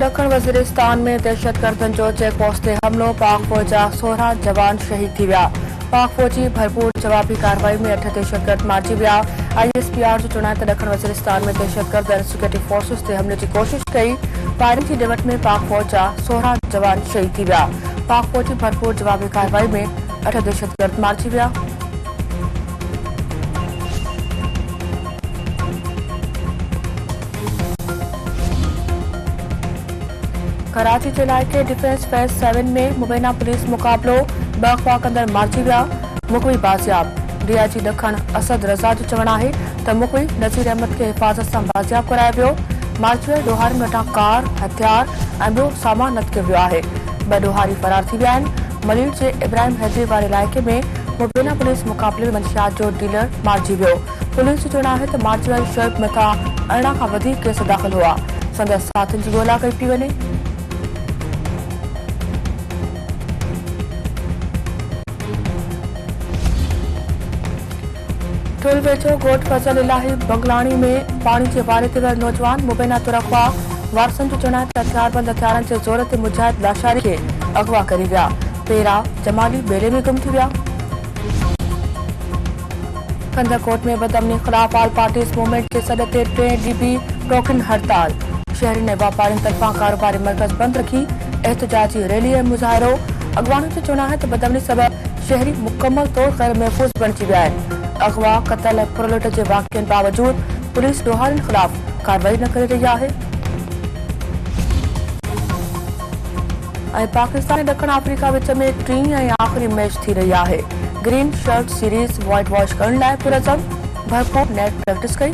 ॾखण वज़ीरिस्तान में दहशतगर्दनि जो चेक पोस्ट ते हमिलो, पाक फ़ौज जा 16 जवान शहीद थी विया। पाक फ़ौज जी भरपूर जवाबी कार्रवाई में 8 दहशतगर्द मारिजी विया। ISPR जो चवणु आहे त ॾखण वज़ीरिस्तान में दहशतगर्द ऐं सिक्योरिटी फोर्सिस ते हमले जी कोशिश कई। फायरिंग जी ॾिवट में पाक फ़ौज जा 16 जवान शहीद थी विया। पाक फ़ौज जी भरपूर जवाबी कार्रवाई में 8 दहशतगर्द मारिजी विया। कराची जे इलाइक़े डिफेंस फेज़ 7 में मुबैना पुलिस मुक़ाबिलो, 2 अग़वा कंदड़ मारिजी विया। मुख़वी बाज़ियाब। DIG ॾखण असद रज़ा जो चवणु आहे त मुख़वी नज़ीर अहमद खे हिफ़ाज़त सां बाज़ियाब करायो वियो। मारिजी वियल ॾोहारियुनि वटां कार, हथियार ऐं ॿियो सामान नथकियो वियो आहे। 2 ॾोहारी फरार थी विया आहिनि। मलीर जे इब्राहिम हैदरी वारे इलाइक़े में मुबैना पुलिस मुक़ाबिले में मंशियात जो डीलर मारिजी वियो। पुलिस जो चवणु आहे त मारिजी वियल शोएब मथां 18 खां वधीक केस दाख़िल हुआ। संदसि साथियुनि जी ॻोल्हा कई पई वञे। टुल वेझो ॻोठ फज़ल इलाही बंगलाणी में पाणी जे वारे ते वियल नौजवान मुबैना तुरख्वा। वारसनि जो चवणु आहे त हथियारबंद हथियारनि जे ज़ोर ते मुजाहिद लाशारी खे अगवा करी विया। पेरा जमाली बेले में गुम थी विया। कंदरकोट में बदअमनी ख़िलाफ़ ऑल पार्टीज़ मूवमेंट जे सॾ ते 3 ॾींहं टोकन हड़ताल। शहरी ऐं वापारियुनि तरफ़ां कारोबारी मर्कज़ बंदि रखी एहतजाजी रैली ऐं मुज़ाहिरो। अॻवाननि जो चवणु आहे त बदअमनी सबबि शहरी मुकमल तौर ग़ैर महफ़ूज़ बणिजी विया आहिनि। अगवा, क़तल ऐं फुरलुट जे वाक़िअनि बावजूद पुलिस ॾोहारियुनि ख़िलाफ़ कार्रवाई न करे रही आहे। ऐं पाकिस्तान ऐं ॾखण अफ्रीका विच में 3 ऐं आख़िरी मैच थी रही आहे। Green shirt series white wash करण लाइ पुरज़म भरपूर नेट प्रैक्टिस कई।